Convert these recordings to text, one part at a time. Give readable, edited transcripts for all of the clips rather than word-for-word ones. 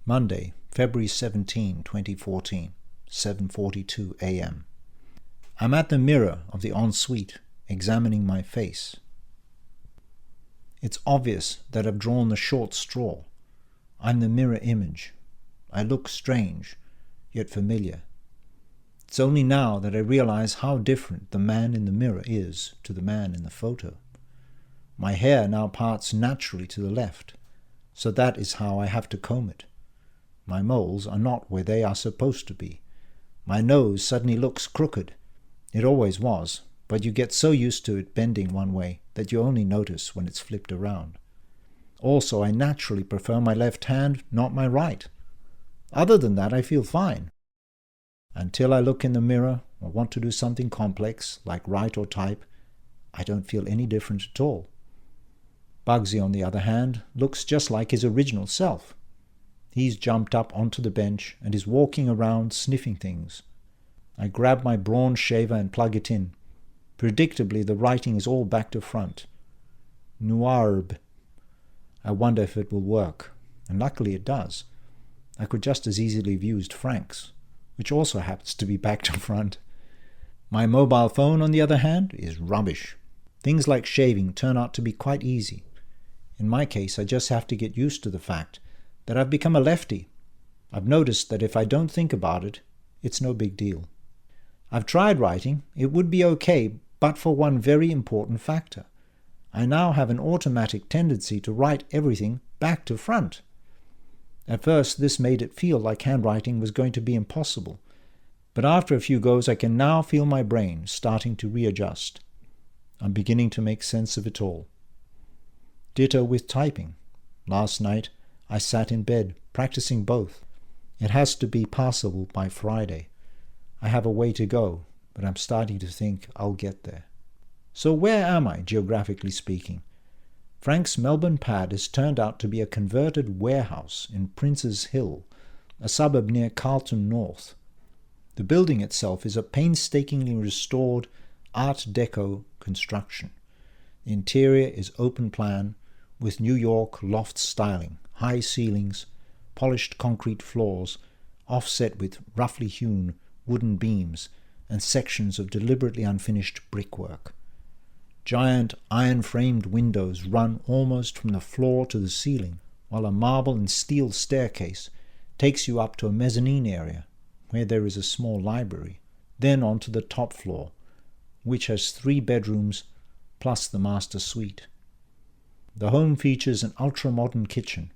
Monday, February 17, 2014, 7:42 a.m. I'm at the mirror of the ensuite, examining my face. It's obvious that I've drawn the short straw. I'm the mirror image. I look strange, yet familiar. It's only now that I realize how different the man in the mirror is to the man in the photo. My hair now parts naturally to the left, so that is how I have to comb it. My moles are not where they are supposed to be. My nose suddenly looks crooked. It always was, but you get so used to it bending one way that you only notice when it's flipped around. Also, I naturally prefer my left hand, not my right. Other than that, I feel fine. Until I look in the mirror or want to do something complex, like write or type, I don't feel any different at all. Bugsy, on the other hand, looks just like his original self. He's jumped up onto the bench and is walking around sniffing things. I grab my brawn shaver and plug it in. Predictably, the writing is all back to front. Noirb. I wonder if it will work, and luckily it does. I could just as easily have used Frank's, which also happens to be back to front. My mobile phone, on the other hand, is rubbish. Things like shaving turn out to be quite easy. In my case, I just have to get used to the fact that I've become a lefty. I've noticed that if I don't think about it, it's no big deal. I've tried writing. It would be okay, but for one very important factor. I now have an automatic tendency to write everything back to front. At first, this made it feel like handwriting was going to be impossible. But after a few goes, I can now feel my brain starting to readjust. I'm beginning to make sense of it all. Ditto with typing. Last night, I sat in bed, practicing both. It has to be passable by Friday. I have a way to go, but I'm starting to think I'll get there. So where am I, geographically speaking? Frank's Melbourne pad has turned out to be a converted warehouse in Princes Hill, a suburb near Carlton North. The building itself is a painstakingly restored Art Deco construction. The interior is open plan, with New York loft styling, high ceilings, polished concrete floors, offset with roughly hewn wooden beams and sections of deliberately unfinished brickwork. Giant iron-framed windows run almost from the floor to the ceiling, while a marble and steel staircase takes you up to a mezzanine area, where there is a small library, then onto the top floor, which has 3 bedrooms plus the master suite. The home features an ultra-modern kitchen,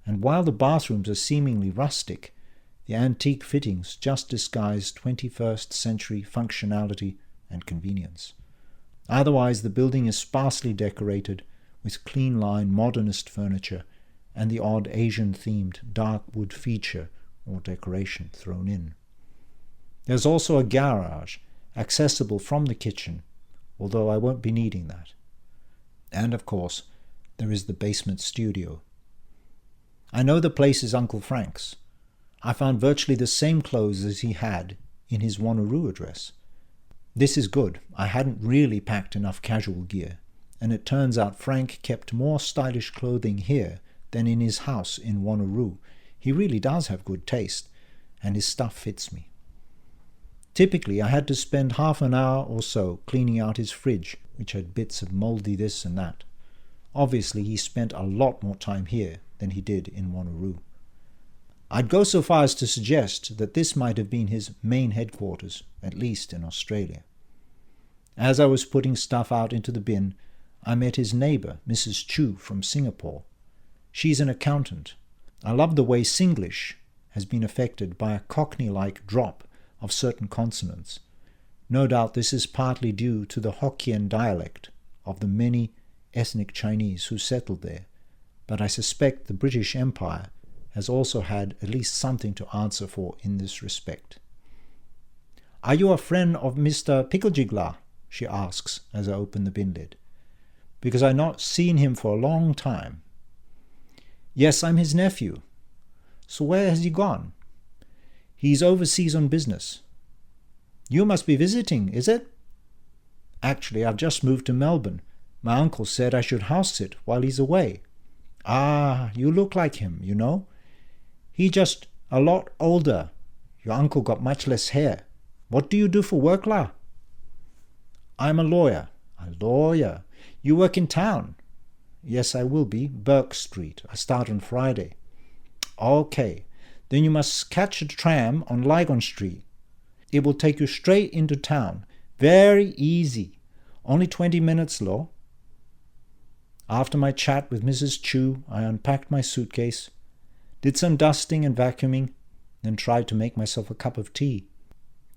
and while the bathrooms are seemingly rustic, the antique fittings just disguise 21st century functionality and convenience. Otherwise, the building is sparsely decorated with clean-line modernist furniture and the odd Asian-themed dark wood feature or decoration thrown in. There's also a garage, accessible from the kitchen, although I won't be needing that. And, of course, there is the basement studio. I know the place is Uncle Frank's. I found virtually the same clothes as he had in his Wanneroo address. This is good. I hadn't really packed enough casual gear, and it turns out Frank kept more stylish clothing here than in his house in Wanneroo. He really does have good taste, and his stuff fits me. Typically, I had to spend half an hour or so cleaning out his fridge, which had bits of mouldy this and that. Obviously, he spent a lot more time here than he did in Wanneroo. I'd go so far as to suggest that this might have been his main headquarters, at least in Australia. As I was putting stuff out into the bin, I met his neighbour, Mrs. Chu from Singapore. She's an accountant. I love the way Singlish has been affected by a Cockney-like drop of certain consonants. No doubt this is partly due to the Hokkien dialect of the many ethnic Chinese who settled there, but I suspect the British Empire has also had at least something to answer for in this respect. "Are you a friend of Mr. Picklejiggler?" she asks as I open the bin lid. "Because I've not seen him for a long time." "Yes, I'm his nephew." "So where has he gone?" "He's overseas on business." "You must be visiting, is it?" "Actually, I've just moved to Melbourne. My uncle said I should house sit while he's away." "Ah, you look like him, you know." He just a lot older. Your uncle got much less hair. What do you do for work, la? I'm a lawyer. A lawyer? You work in town? Yes, I will be. Burke Street. I start on Friday. Okay. Then you must catch a tram on Lygon Street. It will take you straight into town. Very easy. Only 20 minutes, law. After my chat with Mrs. Chu, I unpacked my suitcase, did some dusting and vacuuming, then tried to make myself a cup of tea.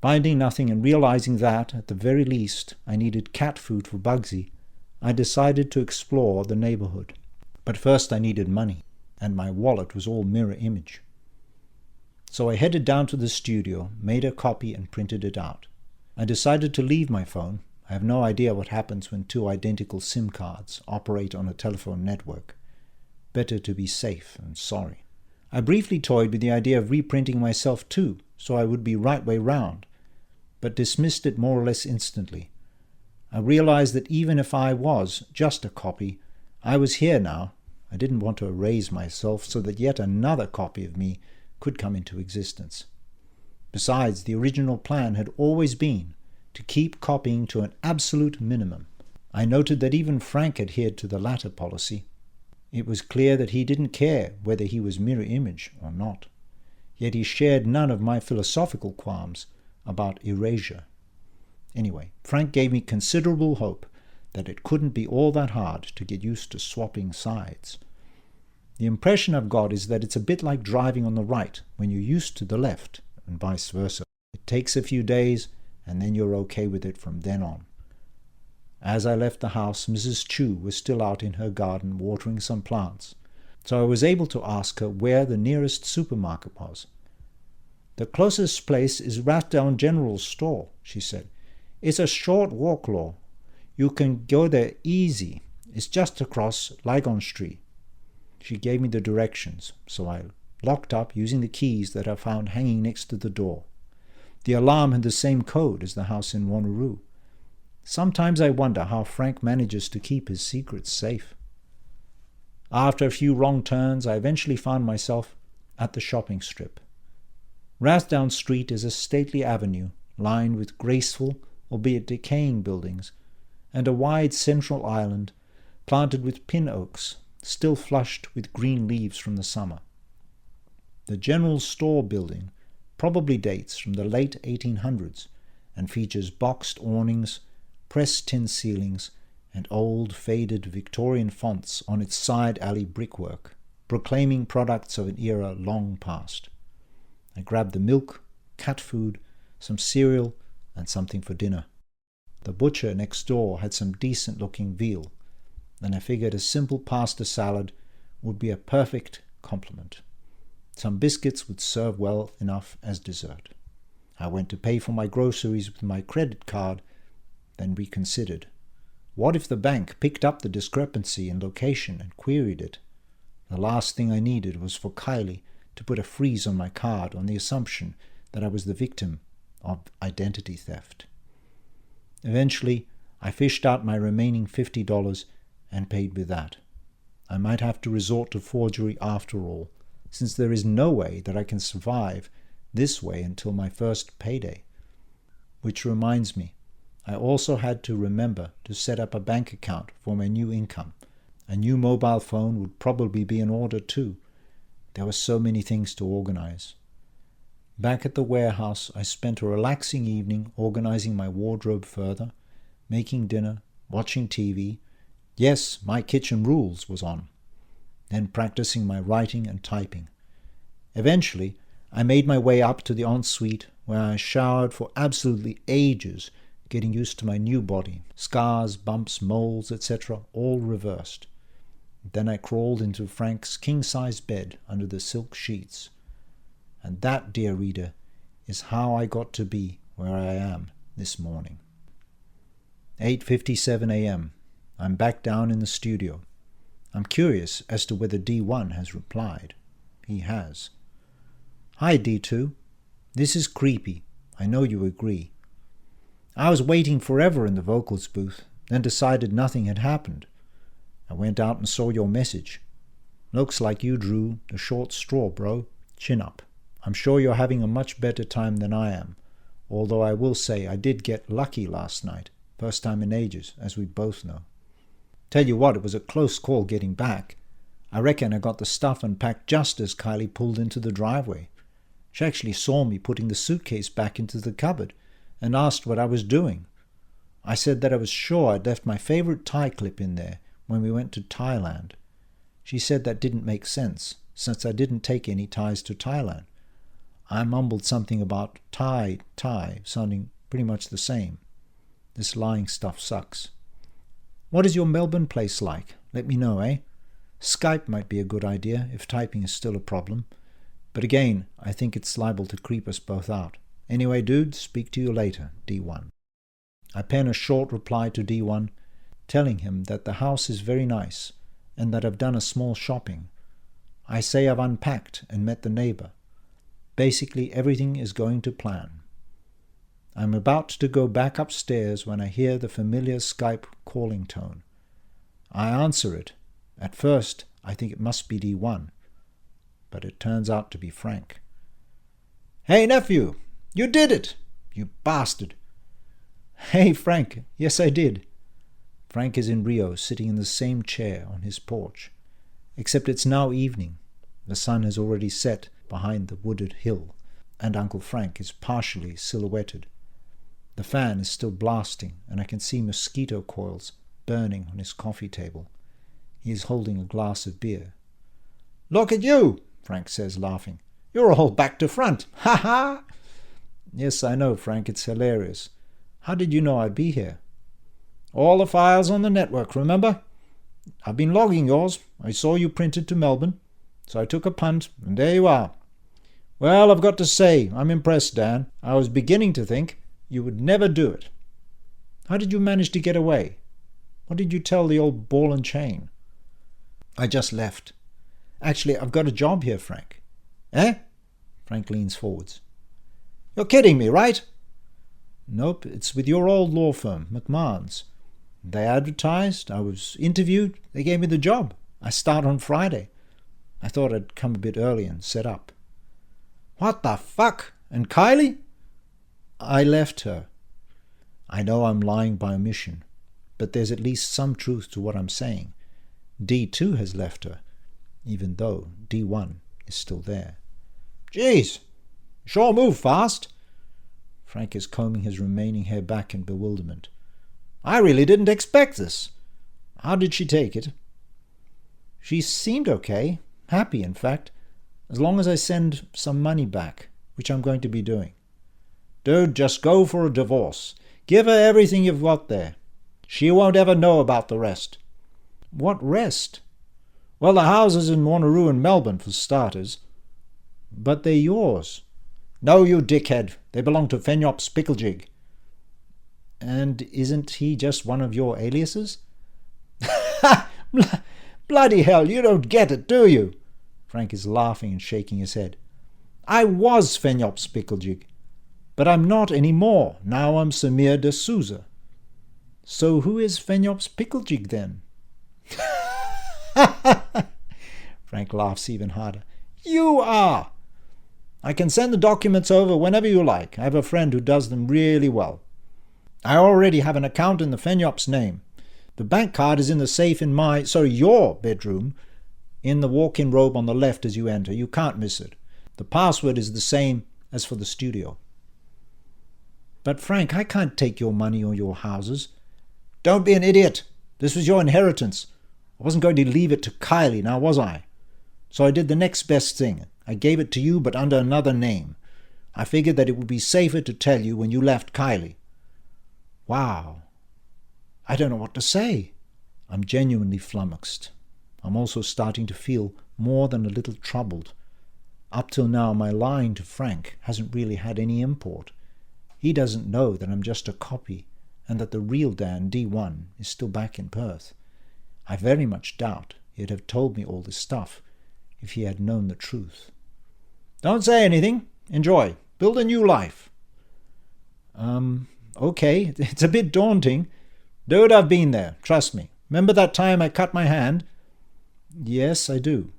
Finding nothing and realizing that, at the very least, I needed cat food for Bugsy, I decided to explore the neighborhood. But first I needed money, and my wallet was all mirror image. So I headed down to the studio, made a copy and printed it out. I decided to leave my phone. I have no idea what happens when two identical SIM cards operate on a telephone network. Better to be safe than sorry. I briefly toyed with the idea of reprinting myself too, so I would be right way round, but dismissed it more or less instantly. I realized that even if I was just a copy, I was here now. I didn't want to erase myself so that yet another copy of me could come into existence. Besides, the original plan had always been to keep copying to an absolute minimum. I noted that even Frank adhered to the latter policy. It was clear that he didn't care whether he was mirror image or not. Yet he shared none of my philosophical qualms about erasure. Anyway, Frank gave me considerable hope that it couldn't be all that hard to get used to swapping sides. The impression I've got is that it's a bit like driving on the right when you're used to the left, and vice versa. It takes a few days, and then you're okay with it from then on. As I left the house, Mrs. Chu was still out in her garden watering some plants, so I was able to ask her where the nearest supermarket was. The closest place is Rathdown General Store, she said. It's a short walk, law. You can go there easy. It's just across Lygon Street. She gave me the directions, so I locked up using the keys that I found hanging next to the door. The alarm had the same code as the house in Wanneroo. Sometimes I wonder how Frank manages to keep his secrets safe. After a few wrong turns, I eventually found myself at the shopping strip. Rathdown Street is a stately avenue lined with graceful, albeit decaying buildings, and a wide central island planted with pin oaks, still flushed with green leaves from the summer. The general store building probably dates from the late 1800s and features boxed awnings, pressed tin ceilings, and old faded Victorian fonts on its side alley brickwork, proclaiming products of an era long past. I grabbed the milk, cat food, some cereal, and something for dinner. The butcher next door had some decent-looking veal, and I figured a simple pasta salad would be a perfect complement. Some biscuits would serve well enough as dessert. I went to pay for my groceries with my credit card, then reconsidered. What if the bank picked up the discrepancy in location and queried it? The last thing I needed was for Kylie to put a freeze on my card on the assumption that I was the victim of identity theft. Eventually, I fished out my remaining $50 and paid with that. I might have to resort to forgery after all, since there is no way that I can survive this way until my first payday. Which reminds me, I also had to remember to set up a bank account for my new income. A new mobile phone would probably be in order too. There were so many things to organize. Back at the warehouse, I spent a relaxing evening organizing my wardrobe further, making dinner, watching TV. Yes, My Kitchen Rules was on. Then practicing my writing and typing. Eventually, I made my way up to the ensuite, where I showered for absolutely ages, getting used to my new body. Scars, bumps, moles, etc., all reversed. Then I crawled into Frank's king-size bed under the silk sheets. And that, dear reader, is how I got to be where I am this morning. 8:57 a.m. I'm back down in the studio. I'm curious as to whether D1 has replied. He has. Hi, D2. This is creepy. I know you agree. I was waiting forever in the vocals booth, then decided nothing had happened. I went out and saw your message. Looks like you drew the short straw, bro. Chin up. I'm sure you're having a much better time than I am, although I will say I did get lucky last night. First time in ages, as we both know. Tell you what, it was a close call getting back. I reckon I got the stuff unpacked just as Kylie pulled into the driveway. She actually saw me putting the suitcase back into the cupboard and asked what I was doing. I said that I was sure I'd left my favorite tie clip in there when we went to Thailand. She said that didn't make sense, since I didn't take any ties to Thailand. I mumbled something about tie, sounding pretty much the same. This lying stuff sucks. What is your Melbourne place like? Let me know, eh? Skype might be a good idea if typing is still a problem. But again, I think it's liable to creep us both out. Anyway, dude, speak to you later, D1. I pen a short reply to D1, telling him that the house is very nice and that I've done a small shopping. I say I've unpacked and met the neighbor. Basically, everything is going to plan. I'm about to go back upstairs when I hear the familiar Skype calling tone. I answer it. At first, I think it must be D1, but it turns out to be Frank. Hey, nephew, you did it, you bastard. Hey, Frank, yes, I did. Frank is in Rio, sitting in the same chair on his porch, except it's now evening. The sun has already set behind the wooded hill, and Uncle Frank is partially silhouetted. The fan is still blasting, and I can see mosquito coils burning on his coffee table. He is holding a glass of beer. Look at you, Frank says, laughing. You're all back to front. Ha ha! Yes, I know, Frank. It's hilarious. How did you know I'd be here? All the files on the network, remember? I've been logging yours. I saw you printed to Melbourne, so I took a punt, and there you are. Well, I've got to say, I'm impressed, Dan. I was beginning to think you would never do it. How did you manage to get away? What did you tell the old ball and chain? I just left. Actually, I've got a job here, Frank. Eh? Frank leans forwards. You're kidding me, right? Nope, it's with your old law firm, McMahon's. They advertised, I was interviewed, they gave me the job. I start on Friday. I thought I'd come a bit early and set up. What the fuck? And Kylie? I left her. I know I'm lying by omission, but there's at least some truth to what I'm saying. D2 has left her, even though D1 is still there. Jeez, sure move fast. Frank is combing his remaining hair back in bewilderment. I really didn't expect this. How did she take it? She seemed okay, happy in fact, as long as I send some money back, which I'm going to be doing. Dude, just go for a divorce. Give her everything you've got there. She won't ever know about the rest. What rest? Well, the houses in Wanneroo and Melbourne, for starters. But they're yours. No, you dickhead. They belong to Fenyops Spicklejig. And isn't he just one of your aliases? Bloody hell, you don't get it, do you? Frank is laughing and shaking his head. I was Fenyops Spicklejig, but I'm not anymore. Now I'm Samir de Souza. So who is Fenyops Spicklejig then? Frank laughs even harder. You are! I can send the documents over whenever you like. I have a friend who does them really well. I already have an account in the Fenyops name. The bank card is in the safe in your bedroom, in the walk-in robe on the left as you enter. You can't miss it. The password is the same as for the studio. But Frank, I can't take your money or your houses. Don't be an idiot. This was your inheritance. I wasn't going to leave it to Kylie, now was I? So I did the next best thing. I gave it to you, but under another name. I figured that it would be safer to tell you when you left Kylie. Wow. I don't know what to say. I'm genuinely flummoxed. I'm also starting to feel more than a little troubled. Up till now, my lying to Frank hasn't really had any import. He doesn't know that I'm just a copy and that the real Dan, D1, is still back in Perth. I very much doubt he'd have told me all this stuff if he had known the truth. Don't say anything. Enjoy. Build a new life. Okay. It's a bit daunting. Dude, I've been there. Trust me. Remember that time I cut my hand? Yes, I do.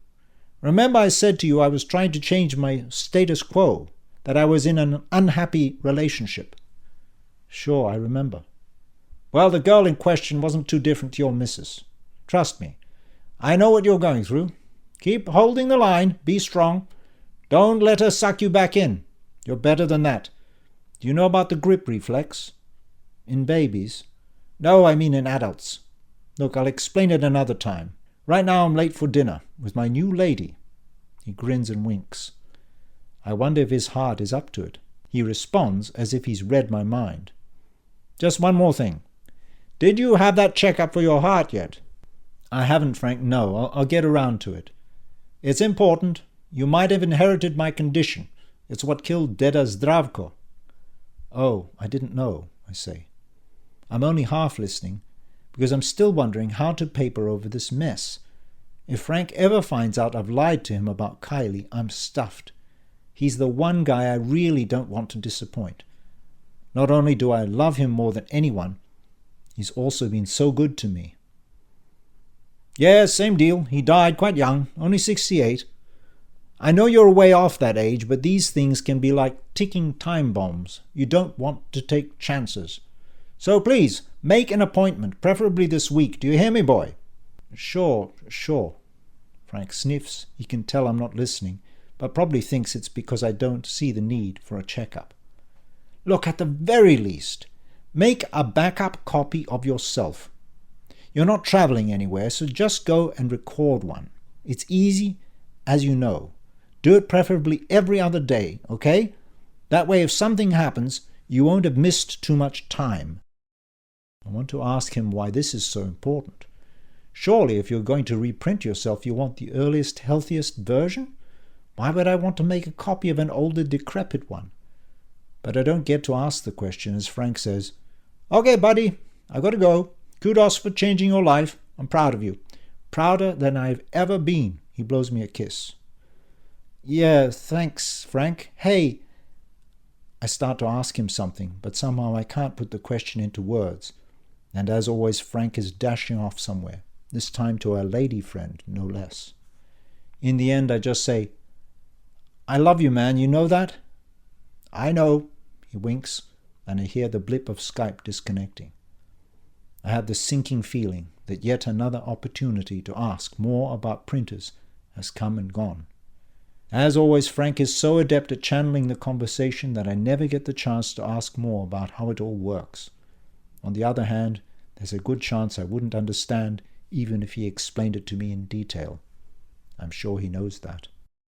Remember I said to you I was trying to change my status quo, that I was in an unhappy relationship? Sure, I remember. Well, the girl in question wasn't too different to your missus. Trust me. I know what you're going through. Keep holding the line. Be strong. Don't let her suck you back in. You're better than that. Do you know about the grip reflex? In babies? No, I mean in adults. Look, I'll explain it another time. Right now I'm late for dinner with my new lady. He grins and winks. I wonder if his heart is up to it. He responds as if he's read my mind. Just one more thing. Did you have that checkup for your heart yet? I haven't, Frank. No, I'll get around to it. It's important. You might have inherited my condition. It's what killed Deda Zdravko. Oh, I didn't know, I say. I'm only half listening, because I'm still wondering how to paper over this mess. If Frank ever finds out I've lied to him about Kylie, I'm stuffed. He's the one guy I really don't want to disappoint. Not only do I love him more than anyone, he's also been so good to me. Yeah, same deal. He died quite young, only 68. I know you're way off that age, but these things can be like ticking time bombs. You don't want to take chances. So please, make an appointment, preferably this week. Do you hear me, boy? Sure. Frank sniffs. He can tell I'm not listening, but probably thinks it's because I don't see the need for a checkup. Look, at the very least, make a backup copy of yourself. You're not traveling anywhere, so just go and record one. It's easy, as you know. Do it preferably every other day, okay? That way, if something happens, you won't have missed too much time. I want to ask him why this is so important. Surely, if you're going to reprint yourself, you want the earliest, healthiest version? Why would I want to make a copy of an older, decrepit one? But I don't get to ask the question as Frank says, Okay, buddy, I gotta go. Kudos for changing your life. I'm proud of you. Prouder than I've ever been. He blows me a kiss. Yeah, thanks, Frank. Hey. I start to ask him something, but somehow I can't put the question into words. And as always, Frank is dashing off somewhere, this time to a lady friend, no less. In the end, I just say, I love you, man, you know that? I know, he winks, and I hear the blip of Skype disconnecting. I have the sinking feeling that yet another opportunity to ask more about printers has come and gone. As always, Frank is so adept at channeling the conversation that I never get the chance to ask more about how it all works. On the other hand, there's a good chance I wouldn't understand even if he explained it to me in detail. I'm sure he knows that.